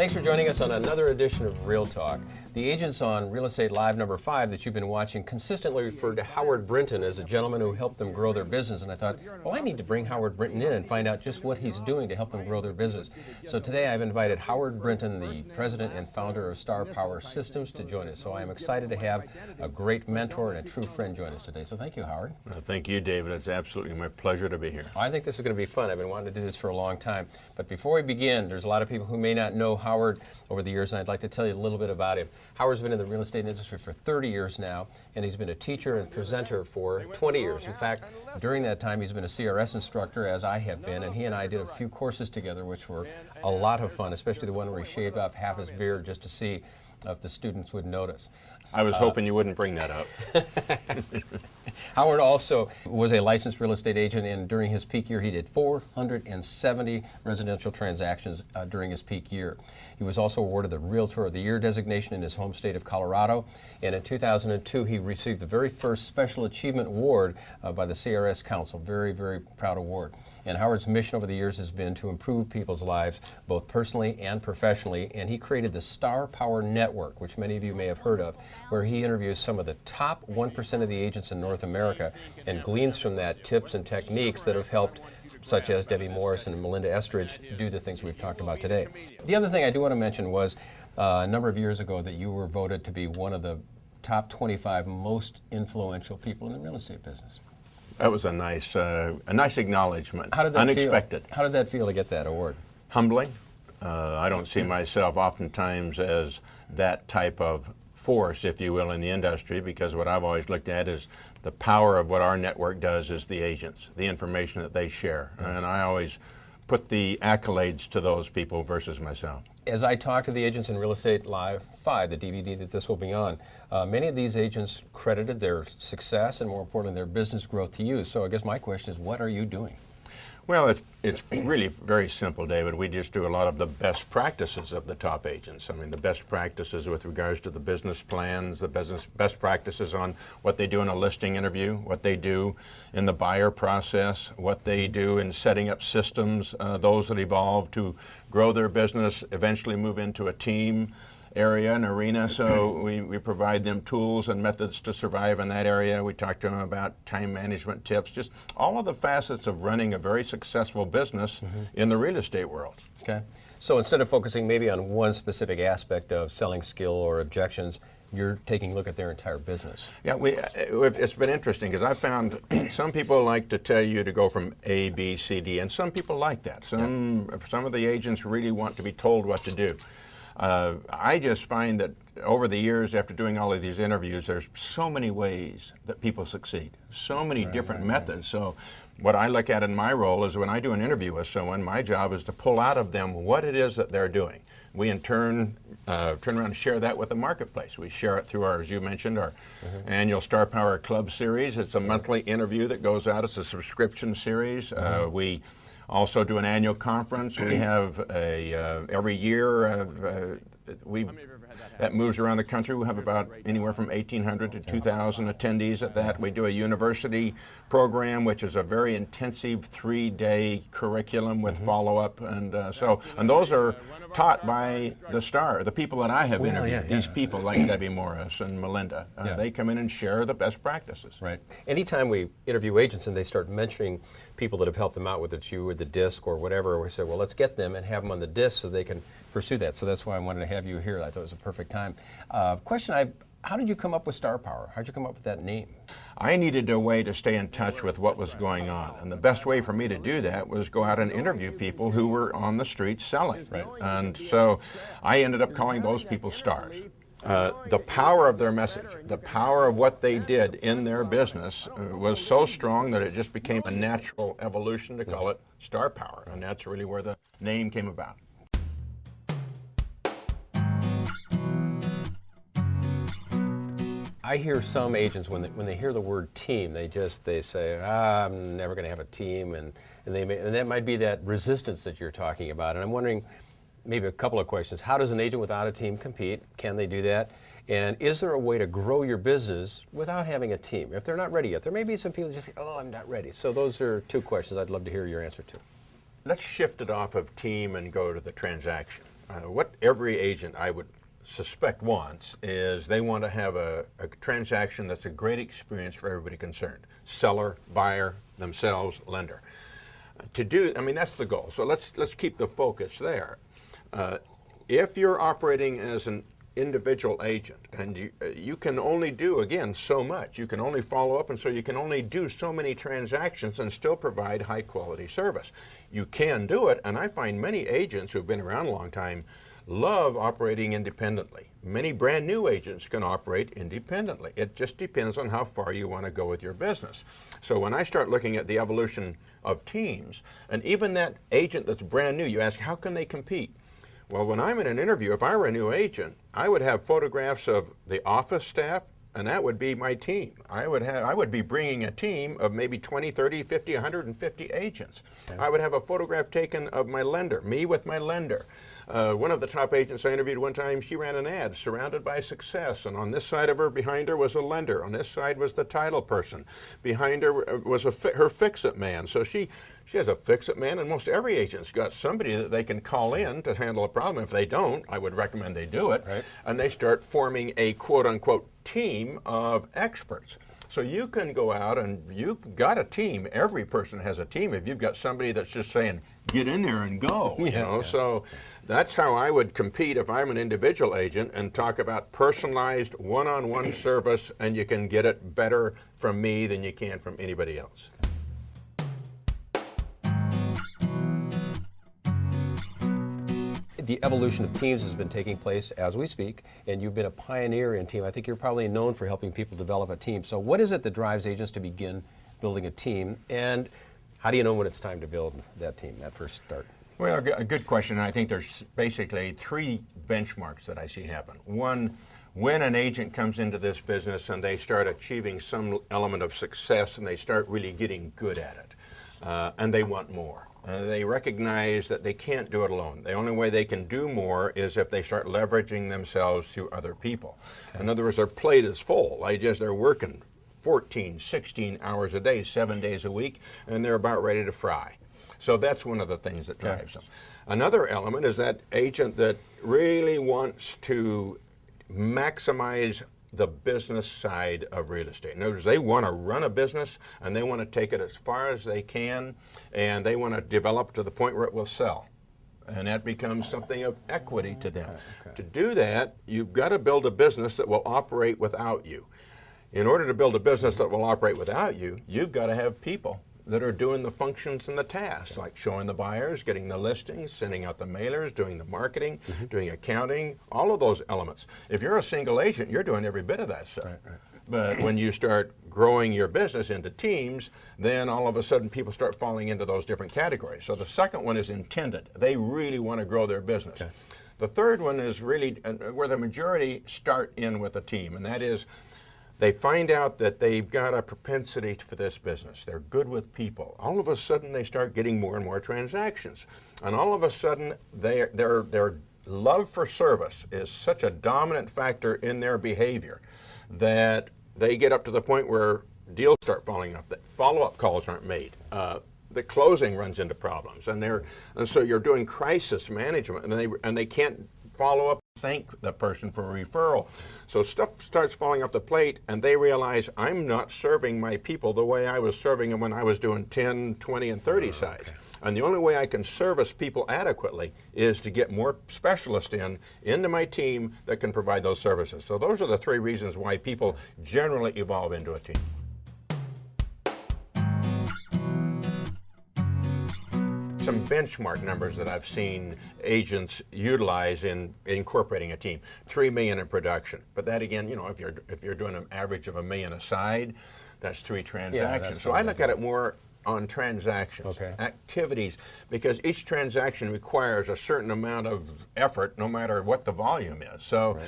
Thanks for joining us on another edition of Real Talk. The agents on Real Estate Live number 5 that you've been watching consistently referred to Howard Brinton as a gentleman who helped them grow their business, and I thought, well, I need to bring Howard Brinton in and find out just what he's doing to help them grow their business. So today I've invited Howard Brinton, the president and founder of Starpower Systems, to join us. So I am excited to have a great mentor and a true friend join us today. So thank you, Howard. Well, thank you, David. It's absolutely my pleasure to be here. I think this is going to be fun. I've been wanting to do this for a long time. But before we begin, there's a lot of people who may not know Howard over the years, and I'd like to tell you a little bit about him. Howard's been in the real estate industry for 30 years now, and he's been a teacher and presenter for 20 years. In fact, during that time, he's been a CRS instructor, as I have been, and he and I did a few courses together, which were a lot of fun, especially the one where he shaved off half his beard just to see if the students would notice. I was hoping you wouldn't bring that up. Howard also was a licensed real estate agent, and during his peak year, he did 470 residential transactions during his peak year. He was also awarded the Realtor of the Year designation in his home state of Colorado, and in 2002, he received the very first Special Achievement Award by the CRS Council. Very, very proud award. And Howard's mission over the years has been to improve people's lives, both personally and professionally, and he created the Starpower Network, which many of you may have heard of, where he interviews some of the top 1% of the agents in North America and gleans from that tips and techniques that have helped, such as Debbie Morris and Melinda Estridge, do the things we've talked about today. The other thing I do want to mention was a number of years ago that you were voted to be one of the top 25 most influential people in the real estate business. That was a nice acknowledgement. How did that Unexpected. Feel? How did that feel to get that award? Humbling. I don't see myself oftentimes as that type of force, if you will, in the industry, because what I've always looked at is the power of what our network does is the agents, the information that they share. And I always put the accolades to those people versus myself. As I talk to the agents in Real Estate Live 5, the DVD that this will be on, many of these agents credited their success and, more importantly, their business growth to you. So I guess my question is, what are you doing? Well, it's really very simple, David. We just do a lot of the best practices of the top agents. I mean, the best practices with regards to the business plans, the best practices on what they do in a listing interview, what they do in the buyer process, what they do in setting up systems, those that evolve to grow their business, eventually move into a team area, an arena, so we provide them tools and methods to survive in that area. We talk to them about time management tips, just all of the facets of running a very successful business in the real estate world. Okay, so instead of focusing maybe on one specific aspect of selling skill or objections, you're taking a look at their entire business. Yeah, it's been interesting because I've found some people like to tell you to go from A, B, C, D, and some people like that. Some of the agents really want to be told what to do. I just find that over the years, after doing all of these interviews, there's so many ways that people succeed, so many different methods. So what I look at in my role is when I do an interview with someone, my job is to pull out of them what it is that they're doing. We in turn turn around and share that with the marketplace. We share it through our, as you mentioned, our annual Starpower Club series. It's a monthly interview that goes out. It's a subscription series. We also do an annual conference. We have every year that moves around the country. We have about anywhere from 1,800 to 2,000 attendees at that. We do a university program, which is a very intensive 3-day curriculum with follow-up, and those are taught by the people that I have interviewed. These people like Debbie Morris and Melinda, they come in and share the best practices. Right. Anytime we interview agents and they start mentioning people that have helped them out, whether it's you or the disc or whatever, we say, well, let's get them and have them on the disc so they can pursue that. So that's why I wanted to have you here. I thought it was a perfect time. Question, how did you come up with Starpower? How did you come up with that name? I needed a way to stay in touch with what was going on. And the best way for me to do that was go out and interview people who were on the street selling. Right. And so I ended up calling those people stars. The power of their message, the power of what they did in their business was so strong that it just became a natural evolution to call it Starpower. And that's really where the name came about. I hear some agents when they hear the word team, they say, I'm never going to have a team, and that might be that resistance that you're talking about. And I'm wondering, maybe a couple of questions. How does an agent without a team compete? Can they do that? And is there a way to grow your business without having a team? If they're not ready yet, there may be some people that just say, oh, I'm not ready. So those are two questions I'd love to hear your answer to. Let's shift it off of team and go to the transaction. what every agent I would suspect wants is they want to have a transaction that's a great experience for everybody concerned. Seller, buyer, themselves, lender. I mean, that's the goal. So let's keep the focus there. If you're operating as an individual agent, and you can only do, again, so much. You can only follow up, and so you can only do so many transactions and still provide high quality service. You can do it, and I find many agents who've been around a long time love operating independently. Many brand new agents can operate independently. It just depends on how far you want to go with your business. So when I start looking at the evolution of teams, and even that agent that's brand new, you ask, how can they compete? Well, when I'm in an interview, if I were a new agent, I would have photographs of the office staff, and that would be my team. I would be bringing a team of maybe 20, 30, 50, 150 agents. Okay. I would have a photograph taken of my lender, me with my lender. One of the top agents I interviewed one time, she ran an ad, surrounded by success, and on this side of her, behind her was a lender. On this side was the title person. Behind her was her fix-it man. So she has a fix-it man, and most every agent's got somebody that they can call in to handle a problem. If they don't, I would recommend they do it. Right. And they start forming a quote-unquote team of experts. So you can go out and you've got a team. Every person has a team. If you've got somebody that's just saying, get in there and go, you know. So that's how I would compete if I'm an individual agent and talk about personalized one-on-one service, and you can get it better from me than you can from anybody else. The evolution of teams has been taking place as we speak, and you've been a pioneer in team. I think you're probably known for helping people develop a team. So what is it that drives agents to begin building a team, and how do you know when it's time to build that team, that first start? Well, a good question. I think there's basically three benchmarks that I see happen. One, when an agent comes into this business and they start achieving some element of success and they start really getting good at it, and they want more. They recognize that they can't do it alone. The only way they can do more is if they start leveraging themselves through other people. Okay. In other words, their plate is full. They're working 14, 16 hours a day, 7 days a week, and they're about ready to fry. So that's one of the things that drives them. Another element is that agent that really wants to maximize the business side of real estate. In other words, they want to run a business and they want to take it as far as they can, and they want to develop to the point where it will sell. And that becomes something of equity to them. Okay. To do that, you've got to build a business that will operate without you. In order to build a business that will operate without you, you've got to have people that are doing the functions and the tasks, like showing the buyers, getting the listings, sending out the mailers, doing the marketing, doing accounting, all of those elements. If you're a single agent, you're doing every bit of that stuff. Right. But when you start growing your business into teams, then all of a sudden people start falling into those different categories. So the second one is intended. They really want to grow their business. Okay. The third one is really where the majority start in with a team, and that is they find out that they've got a propensity for this business. They're good with people. All of a sudden, they start getting more and more transactions. And all of a sudden, their love for service is such a dominant factor in their behavior that they get up to the point where deals start falling off. The follow-up calls aren't made. The closing runs into problems. And so you're doing crisis management, and they can't follow up, thank the person for a referral. So stuff starts falling off the plate, and they realize I'm not serving my people the way I was serving them when I was doing 10, 20, and 30 size. Okay. And the only way I can service people adequately is to get more specialists into my team that can provide those services. So those are the three reasons why people generally evolve into a team. Some benchmark numbers that I've seen agents utilize in incorporating a team: 3 million in production. But that again, you know, if you're doing an average of $1 million aside, that's 3 transactions. So I look at it more on transactions, activities, because each transaction requires a certain amount of effort, no matter what the volume is. So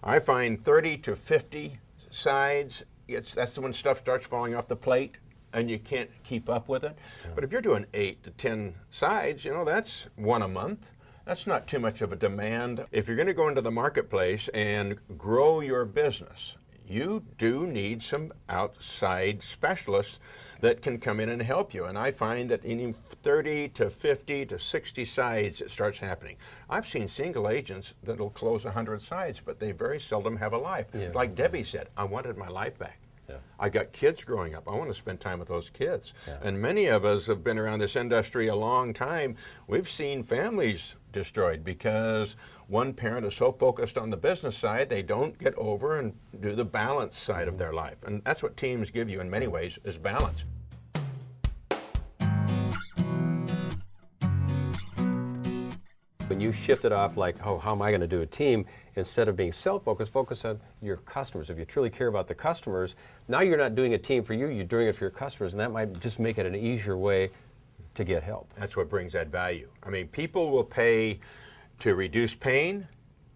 I find 30 to 50 sides. That's when stuff starts falling off the plate and you can't keep up with it. But if you're doing 8 to 10 sides, you know, that's 1 a month. That's not too much of a demand. If you're going to go into the marketplace and grow your business, you do need some outside specialists that can come in and help you. And I find that in 30 to 50 to 60 sides, it starts happening. I've seen single agents that'll close 100 sides, but they very seldom have a life. Yeah. Like Debbie said, I wanted my life back. Yeah. I got kids growing up. I want to spend time with those kids. Yeah. And many of us have been around this industry a long time. We've seen families destroyed because one parent is so focused on the business side, they don't get over and do the balance side of their life. And that's what teams give you in many ways, is balance. When you shift it off like, oh, how am I going to do a team, instead of being self-focused, focus on your customers. If you truly care about the customers, now you're not doing a team for you, you're doing it for your customers, and that might just make it an easier way to get help. That's what brings that value. I mean, people will pay to reduce pain,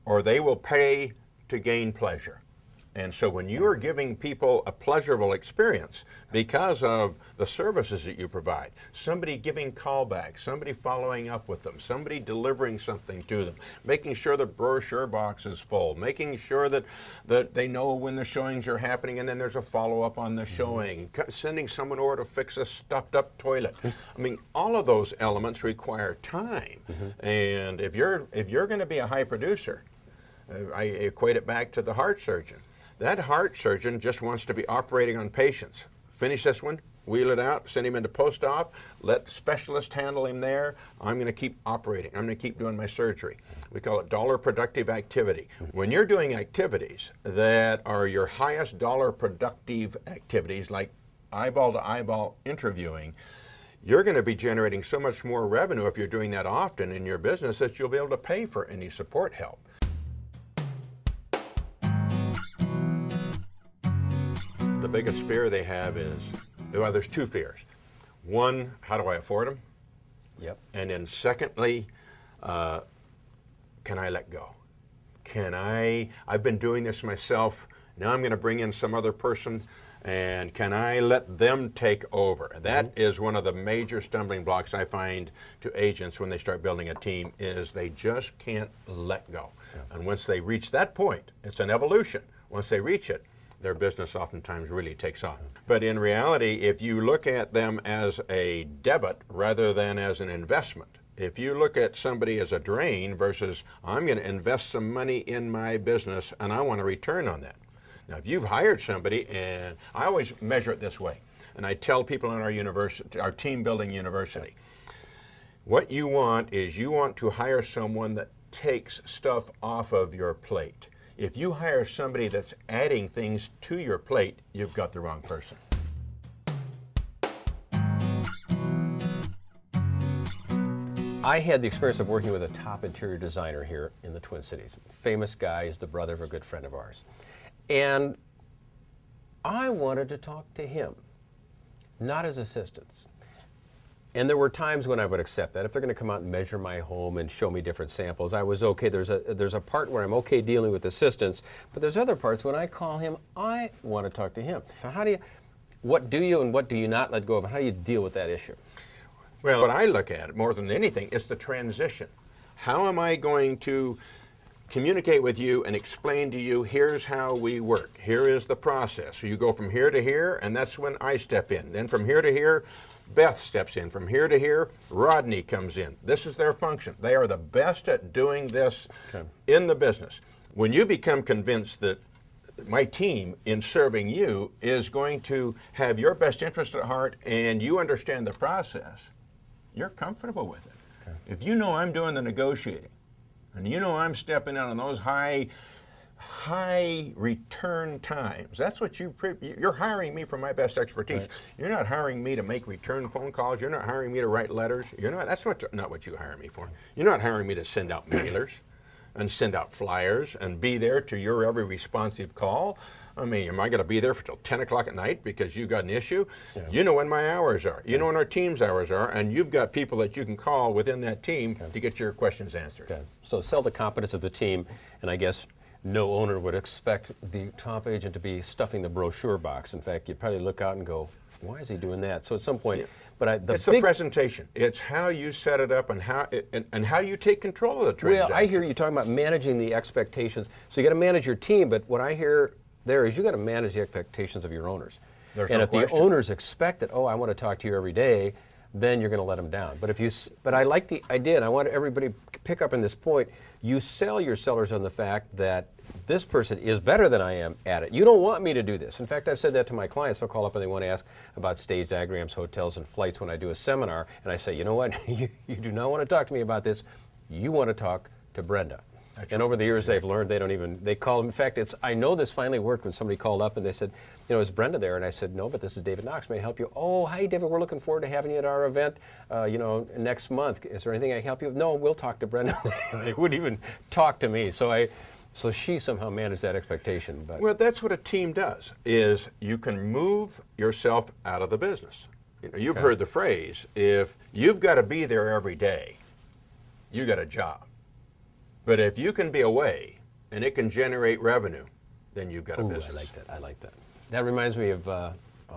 or they will pay to gain pleasure. And so when you are giving people a pleasurable experience because of the services that you provide, somebody giving callbacks, somebody following up with them, somebody delivering something to them, making sure the brochure box is full, making sure that they know when the showings are happening and then there's a follow-up on the showing, sending someone over to fix a stuffed up toilet. I mean, all of those elements require time. And if you're going to be a high producer, I equate it back to the heart surgeon. That heart surgeon just wants to be operating on patients. Finish this one, wheel it out, send him into post-op, let specialists handle him there. I'm going to keep operating. I'm going to keep doing my surgery. We call it dollar productive activity. When you're doing activities that are your highest dollar productive activities, like eyeball to eyeball interviewing, you're going to be generating so much more revenue if you're doing that often in your business that you'll be able to pay for any support help. The biggest fear they have is, well, there's two fears. One, how do I afford them? Yep. And then secondly, can I let go? I've been doing this myself, now I'm going to bring in some other person, and can I let them take over? That is one of the major stumbling blocks I find to agents when they start building a team, is they just can't let go. Yeah. And once they reach that point, it's an evolution. Once they reach it, their business oftentimes really takes off. But in reality, if you look at them as a debit rather than as an investment, if you look at somebody as a drain versus I'm going to invest some money in my business and I want a return on that. Now, if you've hired somebody, and I always measure it this way, and I tell people in our university, our team building university, what you want is you want to hire someone that takes stuff off of your plate. If you hire somebody that's adding things to your plate, you've got the wrong person. I had the experience of working with a top interior designer here in the Twin Cities. Famous guy, is the brother of a good friend of ours. And I wanted to talk to him, not his assistants. And there were times when I would accept that. If they're going to come out and measure my home and show me different samples, I was okay. There's a part where I'm okay dealing with assistants, but there's other parts when I call him, I want to talk to him. So what do you and what do you not let go of? How do you deal with that issue? Well, what I look at more than anything is the transition. How am I going to communicate with you and explain to you, here's how we work. Here is the process. So you go from here to here, and that's when I step in. Then from here to here, Beth steps in. From here to here, Rodney comes in. This is their function. They are the best at doing this in the business. When you become convinced that my team in serving you is going to have your best interest at heart and you understand the process, you're comfortable with it. Okay. If you know I'm doing the negotiating and you know I'm stepping in on those high return times. That's what you're hiring me for my best expertise. Right. You're not hiring me to make return phone calls. You're not hiring me to write letters. That's not what you hire me for. You're not hiring me to send out mailers and send out flyers and be there to your every responsive call. I mean, am I going to be there till 10 o'clock at night because you've got an issue? Yeah. You know when my hours are. You know when our team's hours are, and you've got people that you can call within that team to get your questions answered. Okay. So sell the competence of the team, and I guess no owner would expect the top agent to be stuffing the brochure box. In fact, you'd probably look out and go, why is he doing that? So at some point, it's the presentation. It's how you set it up and how you take control of the transaction. Well, I hear you talking about managing the expectations. So you got to manage your team, but what I hear there is you got to manage the expectations of your owners. There's and no if question. the owners expect that, oh, I want to talk to you every day, then you're going to let them down. But but I like the idea, and I want everybody to pick up on this point. You sell your sellers on the fact that this person is better than I am at it. You don't want me to do this. In fact, I've said that to my clients. They'll call up and they want to ask about stage diagrams, hotels, and flights when I do a seminar. And I say, you know what? you do not want to talk to me about this. You want to talk to Brenda. And over the years, they've learned they call them. In fact, I know this finally worked when somebody called up and they said, you know, is Brenda there? And I said, no, but this is David Knox. May I help you? Oh, hi, David. We're looking forward to having you at our event, you know, next month. Is there anything I can help you with? No, we'll talk to Brenda. They wouldn't even talk to me. So she somehow managed that expectation. But well, that's what a team does, is you can move yourself out of the business. You know, you've heard the phrase, if you've got to be there every day, you got a job. But if you can be away and it can generate revenue, then you've got a business. I like that. I like that. That reminds me of a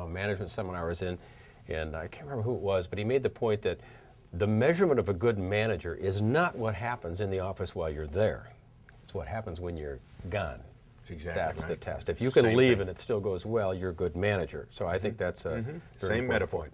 management seminar I was in, and I can't remember who it was, but he made the point that the measurement of a good manager is not what happens in the office while you're there. It's what happens when you're gone. That's exactly That's right. the test. If you can Same leave thing. and it still goes well, you're a good manager. So I think that's a very Same important metaphor. point.